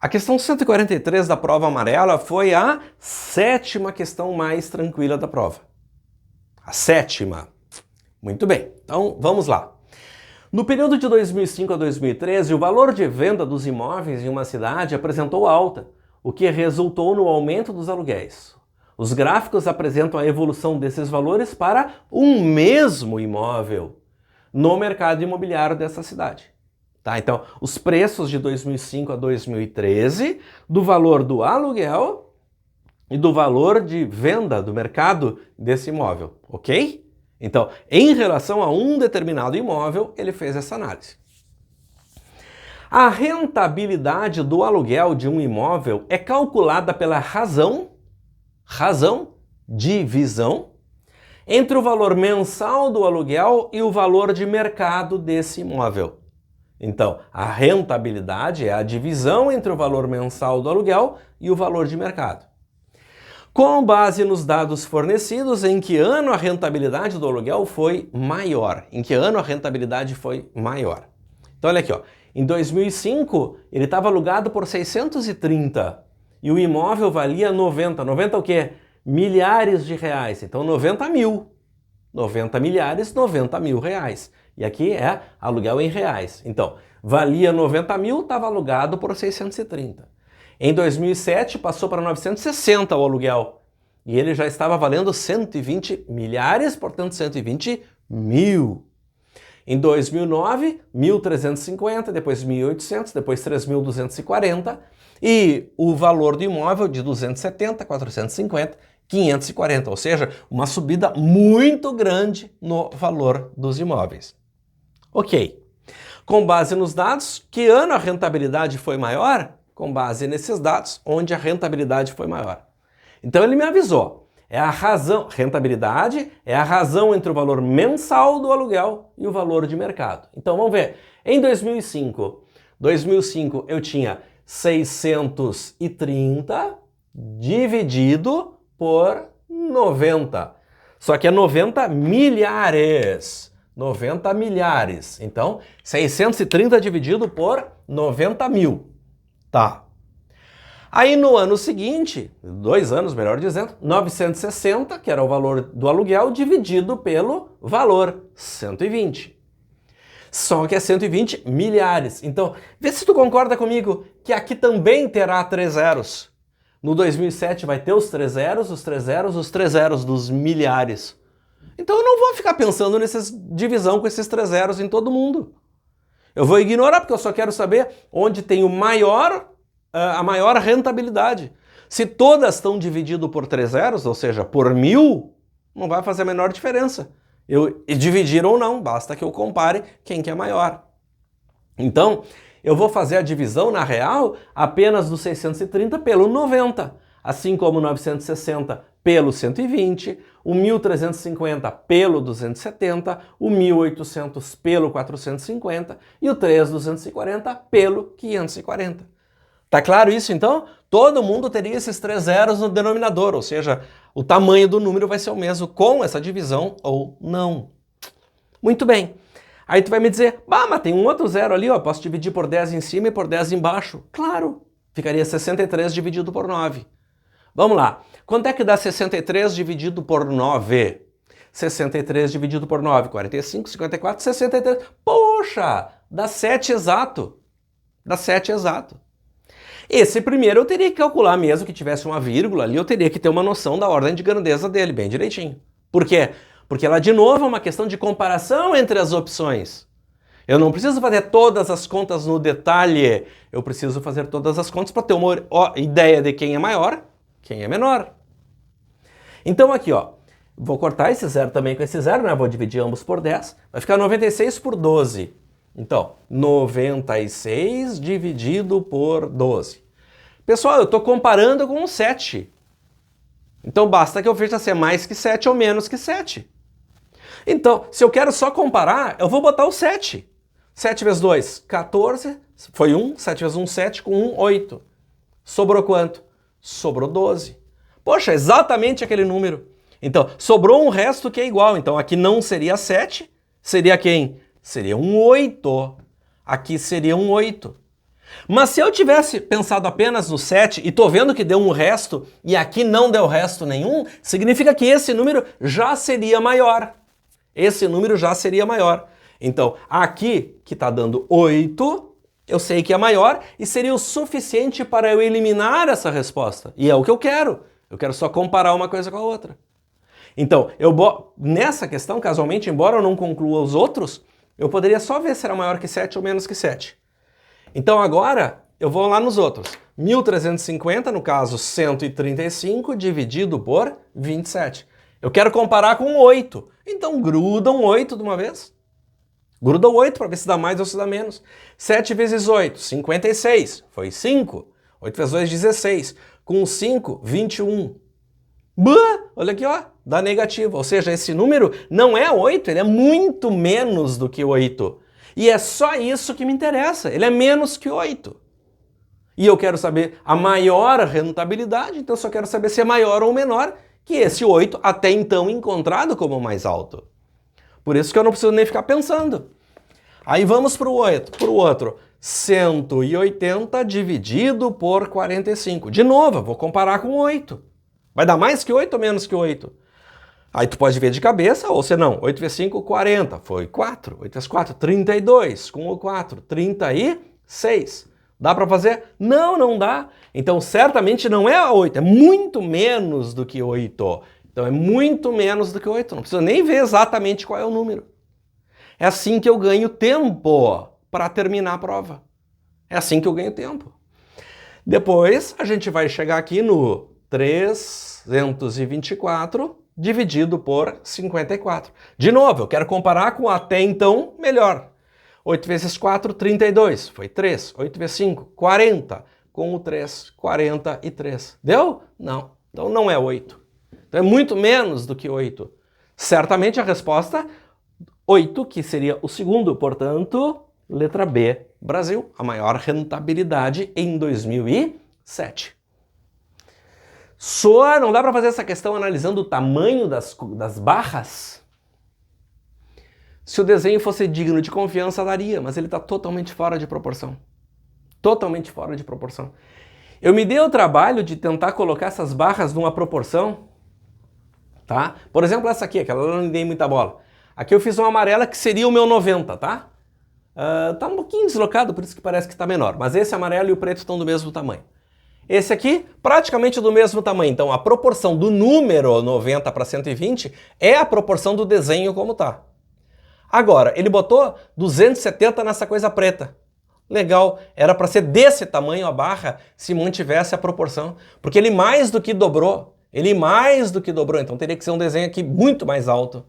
A questão 143 da prova amarela foi a sétima questão mais tranquila da prova. A sétima. Muito bem, então vamos lá. No período de 2005 a 2013, o valor de venda dos imóveis em uma cidade apresentou alta, o que resultou no aumento dos aluguéis. Os gráficos apresentam a evolução desses valores para um mesmo imóvel no mercado imobiliário dessa cidade. Tá, então, os preços de 2005 a 2013, do valor do aluguel e do valor de venda do mercado desse imóvel, ok? Então, em relação a um determinado imóvel, ele fez essa análise. A rentabilidade do aluguel de um imóvel é calculada pela razão, divisão, entre o valor mensal do aluguel e o valor de mercado desse imóvel. Então, a rentabilidade é a divisão entre o valor mensal do aluguel e o valor de mercado. Com base nos dados fornecidos, em que ano a rentabilidade do aluguel foi maior? Em que ano a rentabilidade foi maior? Então, olha aqui, ó. Em 2005, ele estava alugado por 630 e o imóvel valia 90. 90 o quê? Milhares de reais. Então, 90 mil. 90 milhares, 90 mil reais. E aqui é aluguel em reais. Então, valia 90 mil, estava alugado por 630. Em 2007, passou para 960 o aluguel. E ele já estava valendo 120 milhares, portanto 120 mil. Em 2009, 1.350, depois 1.800, depois 3.240. E o valor do imóvel de 270, 450, 540. Ou seja, uma subida muito grande no valor dos imóveis. Ok. Com base nos dados, que ano a rentabilidade foi maior? Com base nesses dados, onde a rentabilidade foi maior. Então ele me avisou, rentabilidade é a razão entre o valor mensal do aluguel e o valor de mercado. Então vamos ver, em 2005 eu tinha 630 dividido por 90, só que é 90 milhares. 90 milhares. Então, 630 dividido por 90 mil. Tá. Aí no ano seguinte, 2 anos, melhor dizendo, 960, que era o valor do aluguel, dividido pelo valor, 120. Só que é 120 milhares. Então, vê se tu concorda comigo que aqui também terá 3 zeros. No 2007 vai ter os 3 zeros, os 3 zeros, os 3 zeros dos milhares. Então eu não vou ficar pensando nessa divisão com esses 3 zeros em todo mundo. Eu vou ignorar porque eu só quero saber onde tem a maior rentabilidade. Se todas estão divididas por 3 zeros, ou seja, por 1000, não vai fazer a menor diferença. Dividir ou não, basta que eu compare quem que é maior. Então, eu vou fazer a divisão na real apenas do 630 pelo 90, assim como o 960 pelo 120, o 1350 pelo 270, o 1800 pelo 450 e o 3240 pelo 540. Tá claro isso então? Todo mundo teria esses 3 zeros no denominador, ou seja, o tamanho do número vai ser o mesmo com essa divisão ou não. Muito bem. Aí tu vai me dizer, mas tem um outro zero ali, ó, posso dividir por 10 em cima e por 10 embaixo. Claro, ficaria 63 dividido por 9. Vamos lá. Quanto é que dá 63 dividido por 9? 63 dividido por 9, 45, 54, 63. Poxa, dá 7 exato. Dá 7 exato. Esse primeiro eu teria que calcular, mesmo que tivesse uma vírgula ali, eu teria que ter uma noção da ordem de grandeza dele, bem direitinho. Por quê? Porque ela, de novo, é uma questão de comparação entre as opções. Eu não preciso fazer todas as contas no detalhe, eu preciso fazer todas as contas para ter uma ideia de quem é maior, quem é menor. Então aqui, ó, vou cortar esse zero também com esse zero, né? Vou dividir ambos por 10, vai ficar 96 por 12. Então, 96 dividido por 12. Pessoal, eu estou comparando com 7. Então basta que eu veja se é mais que 7 ou menos que 7. Então, se eu quero só comparar, eu vou botar o 7. 7 vezes 2, 14, foi 1. 7 vezes 1, 7, com 1, 8. Sobrou quanto? Sobrou 12. Poxa, exatamente aquele número. Então, sobrou um resto que é igual. Então, aqui não seria 7, seria quem? Seria um 8. Aqui seria um 8. Mas se eu tivesse pensado apenas no 7 e tô vendo que deu um resto e aqui não deu resto nenhum, significa que esse número já seria maior. Esse número já seria maior. Então, aqui, que está dando 8, eu sei que é maior e seria o suficiente para eu eliminar essa resposta. E é o que eu quero. Eu quero só comparar uma coisa com a outra. Então, nessa questão, casualmente, embora eu não conclua os outros, eu poderia só ver se era maior que 7 ou menos que 7. Então agora eu vou lá nos outros. 1.350, no caso 135, dividido por 27. Eu quero comparar com 8. Então gruda um 8 de uma vez. Gruda o 8 para ver se dá mais ou se dá menos. 7 vezes 8, 56. Foi 5. 8 vezes 2, 16. Com 5, 21. Olha aqui, ó, dá negativo. Ou seja, esse número não é 8, ele é muito menos do que 8. E é só isso que me interessa, ele é menos que 8. E eu quero saber a maior rentabilidade, então eu só quero saber se é maior ou menor que esse 8 até então encontrado como o mais alto. Por isso que eu não preciso nem ficar pensando. Aí vamos para o outro. 180 dividido por 45. De novo, eu vou comparar com 8. Vai dar mais que 8 ou menos que 8? Aí tu pode ver de cabeça, ou se não, 8 vezes 5, 40, foi 4. 8 vezes 4, 32, com o 4, 36. Dá para fazer? Não, não dá. Então certamente não é 8, é muito menos do que 8. Então é muito menos do que 8, não precisa nem ver exatamente qual é o número. É assim que eu ganho tempo para terminar a prova. É assim que eu ganho tempo. Depois a gente vai chegar aqui no 324 dividido por 54. De novo, eu quero comparar com até então melhor. 8 vezes 4, 32. Foi 3. 8 vezes 5, 40. Com o 3, 43. Deu? Não. Então não é 8. Então é muito menos do que 8. Certamente a resposta 8, que seria o segundo, portanto, letra B, Brasil, a maior rentabilidade em 2007. Só não dá para fazer essa questão analisando o tamanho das barras? Se o desenho fosse digno de confiança, daria, mas ele está totalmente fora de proporção. Totalmente fora de proporção. Eu me dei o trabalho de tentar colocar essas barras numa proporção, tá? Por exemplo, essa aqui, aquela eu não dei muita bola. Aqui eu fiz uma amarela que seria o meu 90, tá? Tá um pouquinho deslocado, por isso que parece que está menor. Mas esse amarelo e o preto estão do mesmo tamanho. Esse aqui, praticamente do mesmo tamanho. Então, a proporção do número 90 para 120 é a proporção do desenho como tá. Agora, ele botou 270 nessa coisa preta. Legal, era para ser desse tamanho a barra se mantivesse a proporção. Porque ele mais do que dobrou. Então teria que ser um desenho aqui muito mais alto.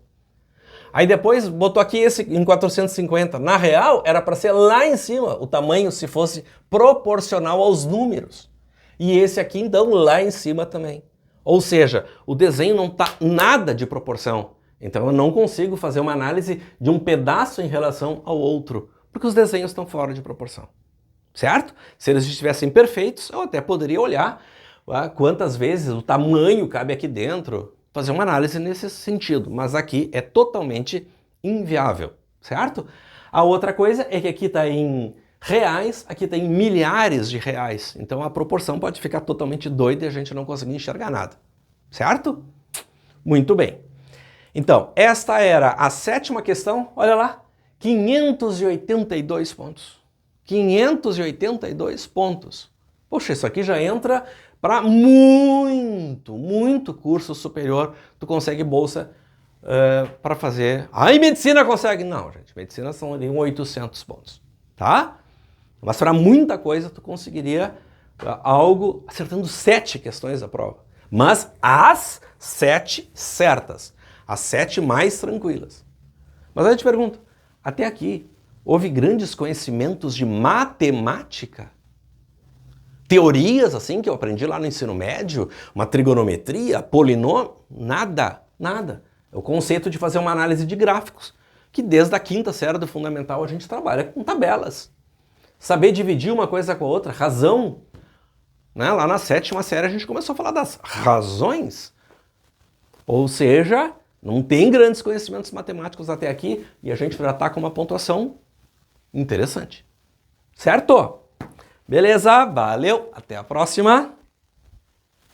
Aí depois botou aqui esse em 450. Na real, era para ser lá em cima o tamanho se fosse proporcional aos números. E esse aqui, então, lá em cima também. Ou seja, o desenho não está nada de proporção. Então eu não consigo fazer uma análise de um pedaço em relação ao outro, porque os desenhos estão fora de proporção. Certo? Se eles estivessem perfeitos, eu até poderia olhar quantas vezes o tamanho cabe aqui dentro, fazer uma análise nesse sentido. Mas aqui é totalmente inviável. Certo? A outra coisa é que aqui está em reais, aqui tem milhares de reais. Então a proporção pode ficar totalmente doida e a gente não conseguir enxergar nada. Certo? Muito bem. Então, esta era a sétima questão. Olha lá, 582 pontos. 582 pontos. Poxa, isso aqui já entra para muito curso superior. Tu consegue bolsa para fazer... Aí medicina consegue? Não, gente. Medicina são ali 800 pontos. Tá? Mas para muita coisa tu conseguiria algo acertando 7 questões da prova. Mas as 7 certas. As 7 mais tranquilas. Mas aí eu te pergunto, até aqui, houve grandes conhecimentos de matemática? Teorias assim que eu aprendi lá no ensino médio? Uma trigonometria, polinômio? Nada, nada. É o conceito de fazer uma análise de gráficos, que desde a 5ª série do fundamental a gente trabalha com tabelas. Saber dividir uma coisa com a outra, razão. Né? Lá na 7ª série a gente começou a falar das razões. Ou seja, não tem grandes conhecimentos matemáticos até aqui e a gente já está com uma pontuação interessante. Certo? Beleza? Valeu, até a próxima!